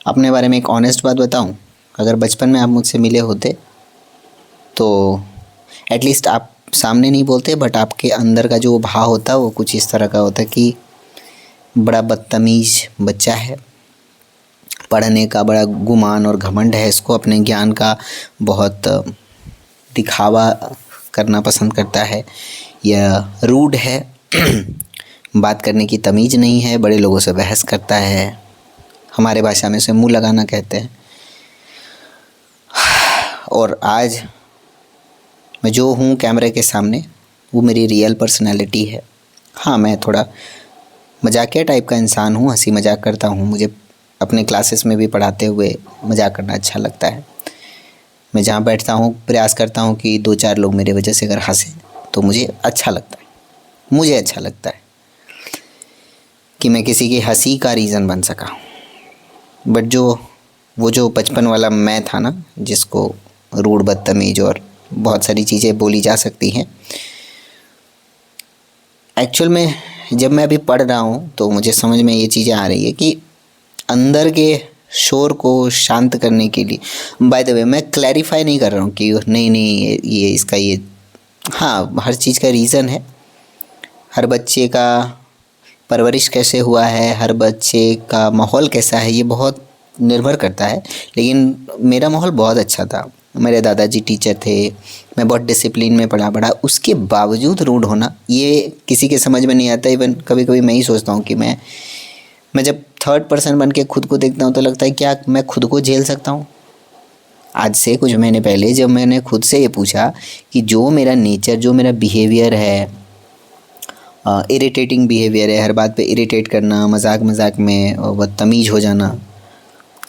अपने बारे में एक ऑनेस्ट बात बताऊं, अगर बचपन में आप मुझसे मिले होते तो एटलीस्ट आप सामने नहीं बोलते, बट आपके अंदर का जो भाव होता वो कुछ इस तरह का होता कि बड़ा बदतमीज़ बच्चा है, पढ़ने का बड़ा गुमान और घमंड है इसको, अपने ज्ञान का बहुत दिखावा करना पसंद करता है, या रूड है, बात करने की तमीज़ नहीं है, बड़े लोगों से बहस करता है, हमारे भाषा में उसे मुंह लगाना कहते हैं। और आज मैं जो हूँ कैमरे के सामने वो मेरी रियल पर्सनैलिटी है। हाँ, मैं थोड़ा मजाकिया टाइप का इंसान हूँ, हंसी मजाक करता हूँ। मुझे अपने क्लासेस में भी पढ़ाते हुए मजाक करना अच्छा लगता है। मैं जहाँ बैठता हूँ प्रयास करता हूँ कि 2-4 लोग मेरे वजह से अगर हंसें तो मुझे अच्छा लगता है। मुझे अच्छा लगता है कि मैं किसी की हंसी का रीज़न बन सका। बट जो बचपन वाला मैं था ना, जिसको रूड, बदतमीज और बहुत सारी चीज़ें बोली जा सकती हैं, एक्चुअल में जब मैं अभी पढ़ रहा हूँ तो मुझे समझ में ये चीज़ें आ रही है कि अंदर के शोर को शांत करने के लिए, बाय द वे मैं क्लैरिफाई नहीं कर रहा हूँ कि नहीं नहीं ये इसका ये, हाँ, हर चीज़ का रीज़न है। हर बच्चे का परवरिश कैसे हुआ है, हर बच्चे का माहौल कैसा है, ये बहुत निर्भर करता है। लेकिन मेरा माहौल बहुत अच्छा था। मेरे दादाजी टीचर थे, मैं बहुत डिसिप्लिन में पढ़ा, उसके बावजूद रूड होना ये किसी के समझ में नहीं आता। इवन कभी कभी मैं ही सोचता हूँ कि मैं जब थर्ड पर्सन बन के खुद को देखता हूँ तो लगता है क्या मैं खुद को झेल सकता हूँ। आज से कुछ महीने पहले जब मैंने खुद से ये पूछा कि जो मेरा नेचर, जो मेरा बिहेवियर है, इरिटेटिंग बिहेवियर है, हर बात पे इरिटेट करना, मजाक मजाक में बदतमीज़ हो जाना,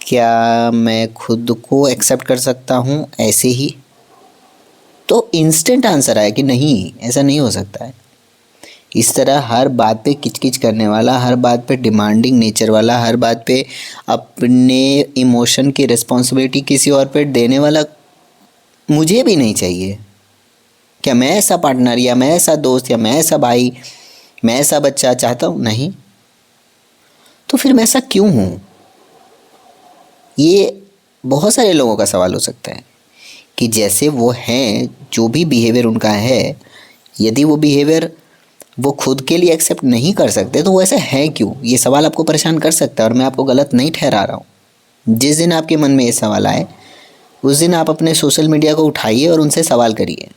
क्या मैं खुद को एक्सेप्ट कर सकता हूँ ऐसे ही? तो इंस्टेंट आंसर आया कि नहीं, ऐसा नहीं हो सकता है। इस तरह हर बात पे किचकिच करने वाला, हर बात पे डिमांडिंग नेचर वाला, हर बात पे अपने इमोशन की रिस्पॉन्सिबिलिटी किसी और पे देने वाला मुझे भी नहीं चाहिए। क्या मैं ऐसा पार्टनर, या मैं ऐसा दोस्त, या मैं ऐसा भाई, मैं ऐसा बच्चा चाहता हूँ? नहीं। तो फिर मैं ऐसा क्यों हूँ? ये बहुत सारे लोगों का सवाल हो सकता है कि जैसे वो हैं, जो भी बिहेवियर उनका है, यदि वो बिहेवियर वो खुद के लिए एक्सेप्ट नहीं कर सकते तो वो ऐसा है क्यों? ये सवाल आपको परेशान कर सकता है, और मैं आपको गलत नहीं ठहरा रहा हूँ। जिस दिन आपके मन में ये सवाल आए उस दिन आप अपने सोशल मीडिया को उठाइए और उनसे सवाल करिए,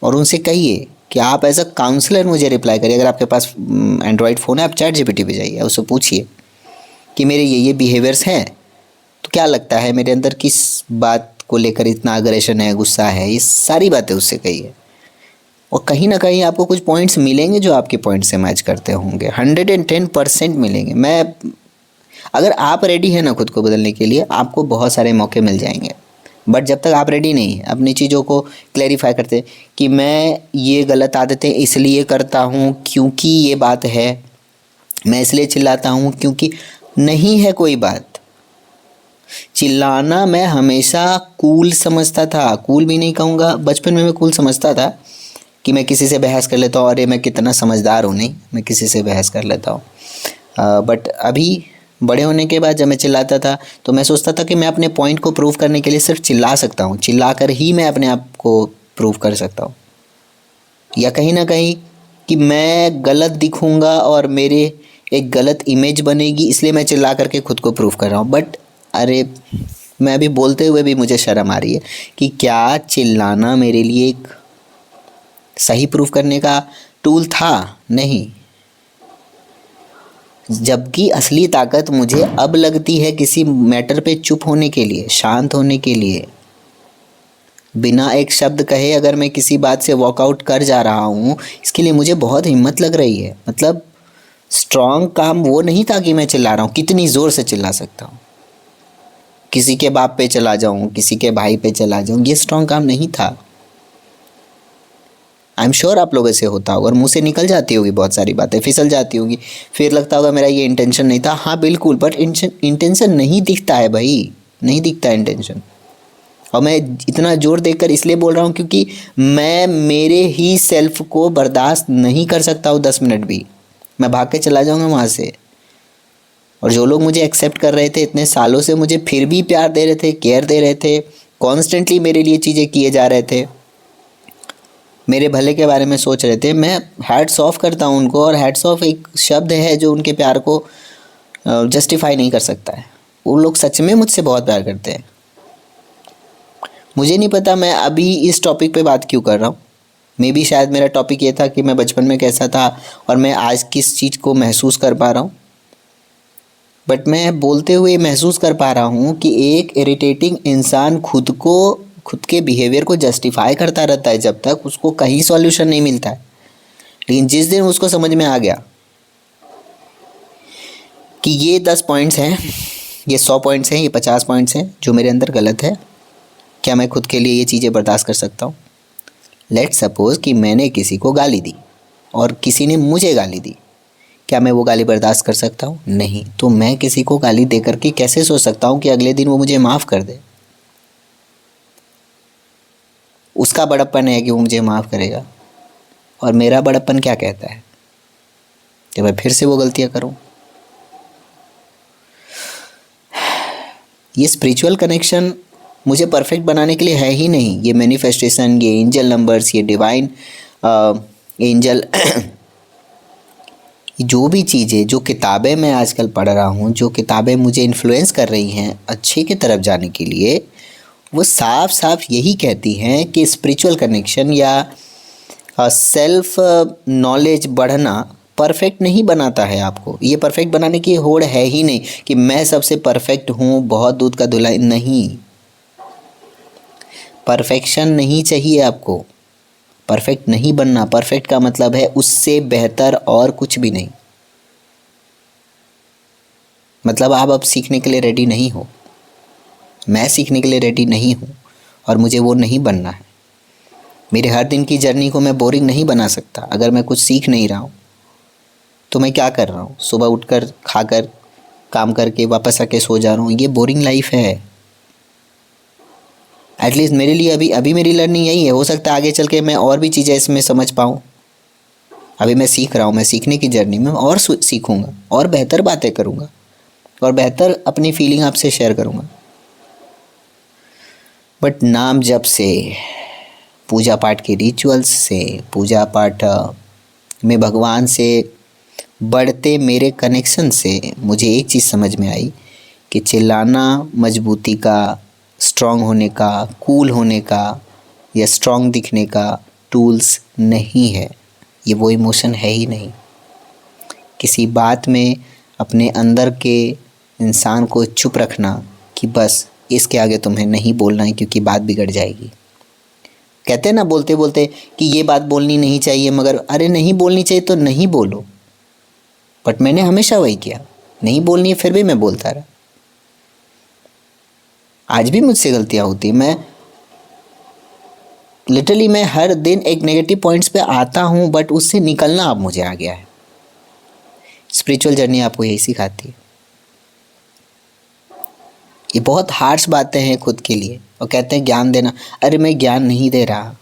और उनसे कहिए कि आप एज अ काउंसलर मुझे रिप्लाई करिए। अगर आपके पास एंड्रॉयड फ़ोन है, आप चैट जीपीटी पे जाइए, उससे पूछिए कि मेरे ये बिहेवियर्स हैं, तो क्या लगता है मेरे अंदर किस बात को लेकर इतना अग्रेशन है, गुस्सा है, ये सारी बातें उससे कहिए। और कहीं ना कहीं आपको कुछ पॉइंट्स मिलेंगे जो आपके पॉइंट से मैच करते होंगे, 110% मिलेंगे। अगर आप रेडी हैं ना खुद को बदलने के लिए, आपको बहुत सारे मौके मिल जाएंगे। बट जब तक आप रेडी नहीं हैं, अपनी चीज़ों को क्लैरिफाई करते कि मैं ये गलत आदतें इसलिए करता हूँ क्योंकि ये बात है, मैं इसलिए चिल्लाता हूँ क्योंकि, नहीं है कोई बात। चिल्लाना मैं हमेशा कूल समझता था, कूल भी नहीं कहूँगा, बचपन में मैं कूल समझता था कि मैं किसी से बहस कर लेता हूँ, अरे मैं कितना समझदार हूँ, नहीं मैं किसी से बहस कर लेता हूँ। बट अभी बड़े होने के बाद जब मैं चिल्लाता था तो मैं सोचता था कि मैं अपने पॉइंट को प्रूव करने के लिए सिर्फ चिल्ला सकता हूँ, चिल्ला कर ही मैं अपने आप को प्रूव कर सकता हूँ, या कहीं ना कहीं कि मैं गलत दिखूँगा और मेरे एक गलत इमेज बनेगी, इसलिए मैं चिल्ला करके खुद को प्रूव कर रहा हूँ। बट अरे, मैं अभी बोलते हुए भी मुझे शर्म आ रही है कि क्या चिल्लाना मेरे लिए एक सही प्रूफ करने का टूल था? नहीं। जबकि असली ताकत मुझे अब लगती है किसी मैटर पे चुप होने के लिए, शांत होने के लिए, बिना एक शब्द कहे अगर मैं किसी बात से वॉकआउट कर जा रहा हूँ, इसके लिए मुझे बहुत हिम्मत लग रही है। मतलब स्ट्रॉन्ग काम वो नहीं था कि मैं चिल्ला रहा हूँ, कितनी ज़ोर से चिल्ला सकता हूँ, किसी के बाप पे चला जाऊँ, किसी के भाई पे चला जाऊँ, ये स्ट्रॉन्ग काम नहीं था। आई एम श्योर आप लोगों से होता होगा, और मुँह से निकल जाती होगी बहुत सारी बातें, फिसल जाती होगी, फिर लगता होगा मेरा ये इंटेंशन नहीं था। हाँ बिल्कुल, बट इंटेंशन नहीं दिखता है भाई, नहीं दिखता है इंटेंशन। और मैं इतना जोर देकर इसलिए बोल रहा हूँ क्योंकि मैं मेरे ही सेल्फ को बर्दाश्त नहीं कर सकता हूँ 10 मिनट भी, मैं भाग के चला जाऊँगा वहाँ से। और जो लोग मुझे एक्सेप्ट कर रहे थे इतने सालों से, मुझे फिर भी प्यार दे रहे थे, केयर दे रहे थे, कॉन्स्टेंटली मेरे लिए चीज़ें किए जा रहे थे, मेरे भले के बारे में सोच रहे थे, मैं हैट्स ऑफ करता हूँ उनको। और हैट्स ऑफ एक शब्द है जो उनके प्यार को जस्टिफाई नहीं कर सकता है। वो लोग सच में मुझसे बहुत प्यार करते हैं। मुझे नहीं पता मैं अभी इस टॉपिक पे बात क्यों कर रहा हूँ। मे बी शायद मेरा टॉपिक ये था कि मैं बचपन में कैसा था और मैं आज किस चीज़ को महसूस कर पा रहा हूँ। बट मैं बोलते हुए महसूस कर पा रहा हूँ कि एक इरिटेटिंग इंसान खुद के बिहेवियर को जस्टिफाई करता रहता है जब तक उसको कहीं सॉल्यूशन नहीं मिलता है। लेकिन जिस दिन उसको समझ में आ गया कि ये 10 पॉइंट्स हैं, ये 100 पॉइंट्स हैं, ये 50 पॉइंट्स हैं जो मेरे अंदर गलत है, क्या मैं खुद के लिए ये चीज़ें बर्दाश्त कर सकता हूँ। लेट्स सपोज़ कि मैंने किसी को गाली दी और किसी ने मुझे गाली दी, क्या मैं वो गाली बर्दाश्त कर सकता हूँ? नहीं। तो मैं किसी को गाली दे करके कैसे सोच सकता हूँ कि अगले दिन वो मुझे माफ़ कर दे? उसका बड़प्पन है कि वो मुझे माफ़ करेगा, और मेरा बड़प्पन क्या कहता है कि मैं फिर से वो गलतियाँ करूँ। ये स्पिरिचुअल कनेक्शन मुझे परफेक्ट बनाने के लिए है ही नहीं। ये मैनिफेस्टेशन, ये एंजल नंबर्स, ये डिवाइन एंजल जो भी चीज़ें, जो किताबें मैं आजकल पढ़ रहा हूँ, जो किताबें मुझे इन्फ्लुएंस कर रही हैं अच्छे की तरफ जाने के लिए, वो साफ साफ यही कहती हैं कि स्पिरिचुअल कनेक्शन या सेल्फ नॉलेज बढ़ना परफेक्ट नहीं बनाता है आपको। ये परफेक्ट बनाने की होड़ है ही नहीं कि मैं सबसे परफेक्ट हूँ, बहुत दूध का धुला। नहीं, परफेक्शन नहीं चाहिए आपको, परफेक्ट नहीं बनना। परफेक्ट का मतलब है उससे बेहतर और कुछ भी नहीं। मतलब आप अब सीखने के लिए रेडी नहीं हो, मैं सीखने के लिए रेडी नहीं हूँ, और मुझे वो नहीं बनना है। मेरे हर दिन की जर्नी को मैं बोरिंग नहीं बना सकता। अगर मैं कुछ सीख नहीं रहा हूँ तो मैं क्या कर रहा हूँ? सुबह उठकर खाकर काम करके वापस आके सो जा रहा हूँ, ये बोरिंग लाइफ है। एटलीस्ट मेरे लिए अभी मेरी लर्निंग यही है। हो सकता है आगे चल के मैं और भी चीज़ें इसमें समझ पाऊँ। अभी मैं सीख रहा हूँ, मैं सीखने की जर्नी में और सीखूँगा और बेहतर बातें करूँगा और बेहतर अपनी फीलिंग आपसे शेयर करूँगा। बट नाम जप से, पूजा पाठ के रिचुअल्स से, पूजा पाठ में भगवान से बढ़ते मेरे कनेक्शन से मुझे एक चीज़ समझ में आई कि चिल्लाना मजबूती का, स्ट्रॉन्ग होने का, कूल होने का या स्ट्रॉन्ग दिखने का टूल्स नहीं है। ये वो इमोशन है ही नहीं। किसी बात में अपने अंदर के इंसान को चुप रखना कि बस इसके आगे तुम्हें नहीं बोलना है क्योंकि बात बिगड़ जाएगी। कहते हैं ना बोलते बोलते कि ये बात बोलनी नहीं चाहिए, मगर अरे नहीं बोलनी चाहिए तो नहीं बोलो। बट मैंने हमेशा वही किया, नहीं बोलनी है फिर भी मैं बोलता रहा। आज भी मुझसे गलतियाँ होती हैं। मैं हर दिन एक नेगेटिव पॉइंट्स पे आता हूँ, बट उससे निकलना अब मुझे आ गया है। स्पिरिचुअल जर्नी आपको यही सिखाती है। ये बहुत हार्श बातें हैं खुद के लिए, और कहते हैं ज्ञान देना। अरे मैं ज्ञान नहीं दे रहा,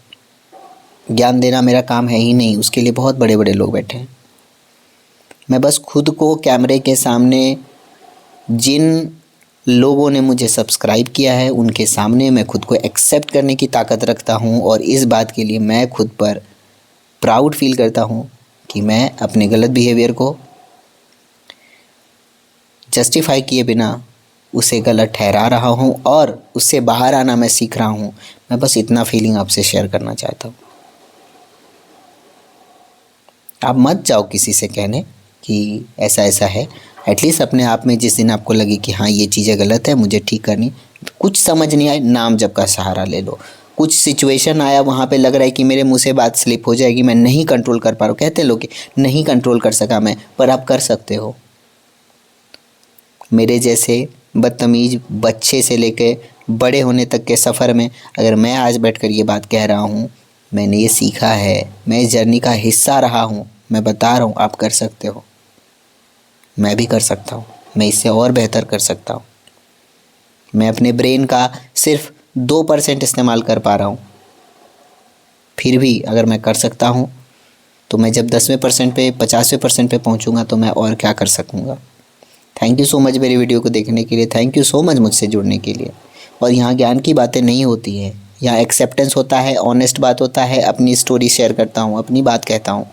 ज्ञान देना मेरा काम है ही नहीं। उसके लिए बहुत बड़े बड़े लोग बैठे हैं। मैं बस खुद को कैमरे के सामने, जिन लोगों ने मुझे सब्सक्राइब किया है उनके सामने मैं खुद को एक्सेप्ट करने की ताकत रखता हूँ, और इस बात के लिए मैं खुद पर प्राउड फील करता हूँ कि मैं अपने गलत बिहेवियर को जस्टिफाई किए बिना उसे गलत ठहरा रहा हूँ, और उससे बाहर आना मैं सीख रहा हूँ। मैं बस इतना फीलिंग आपसे शेयर करना चाहता हूँ। आप मत जाओ किसी से कहने कि ऐसा ऐसा है। एटलीस्ट अपने आप में जिस दिन आपको लगे कि हाँ ये चीज़ें गलत है, मुझे ठीक करनी, कुछ समझ नहीं आए, नाम जप का सहारा ले लो। कुछ सिचुएशन आया, वहाँ पे लग रहा है कि मेरे मुंह से बात स्लिप हो जाएगी, मैं नहीं कंट्रोल कर पा रहा हूँ। कहते हैं लोग कि नहीं कंट्रोल कर सका मैं, पर आप कर सकते हो। मेरे जैसे बदतमीज़ बच्चे से लेके बड़े होने तक के सफ़र में अगर मैं आज बैठकर ये बात कह रहा हूँ, मैंने ये सीखा है, मैं इस जर्नी का हिस्सा रहा हूँ, मैं बता रहा हूँ आप कर सकते हो। मैं भी कर सकता हूँ, मैं इससे और बेहतर कर सकता हूँ। मैं अपने ब्रेन का सिर्फ 2% इस्तेमाल कर पा रहा हूँ, फिर भी अगर मैं कर सकता हूँ तो मैं जब 10वें % पे, 50वें % पे पहुँचूँगा तो मैं और क्या कर सकूँगा। थैंक यू सो मच मेरी वीडियो को देखने के लिए, थैंक यू सो मच मुझसे जुड़ने के लिए। और यहाँ ज्ञान की बातें नहीं होती हैं, यहाँ एक्सेप्टेंस होता है, ऑनेस्ट बात होता है, अपनी स्टोरी शेयर करता हूँ, अपनी बात कहता हूँ।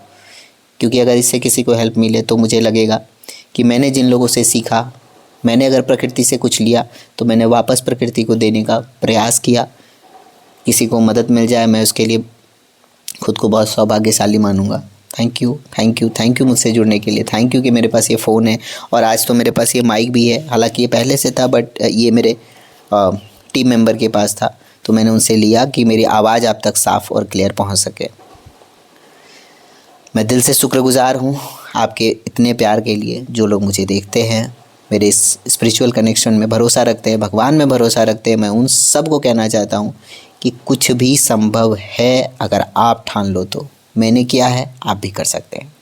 क्योंकि अगर इससे किसी को हेल्प मिले तो मुझे लगेगा कि मैंने जिन लोगों से सीखा, मैंने अगर प्रकृति से कुछ लिया तो मैंने वापस प्रकृति को देने का प्रयास किया। किसी को मदद मिल जाए मैं उसके लिए खुद को बहुत सौभाग्यशाली मानूंगा। Thank you, thank you, thank you मुझसे जुड़ने के लिए। थैंक यू कि मेरे पास ये फ़ोन है और आज तो मेरे पास ये माइक भी है। हालांकि ये पहले से था बट ये मेरे टीम मेंबर के पास था, तो मैंने उनसे लिया कि मेरी आवाज़ आप तक साफ़ और क्लियर पहुंच सके। मैं दिल से शुक्रगुज़ार हूँ आपके इतने प्यार के लिए। जो लोग मुझे देखते हैं, मेरे इस स्पिरिचुअल कनेक्शन में भरोसा रखते हैं, भगवान में भरोसा रखते हैं, मैं उन सब को कहना चाहता हूँ कि कुछ भी संभव है अगर आप ठान लो तो। मैंने किया है, आप भी कर सकते हैं।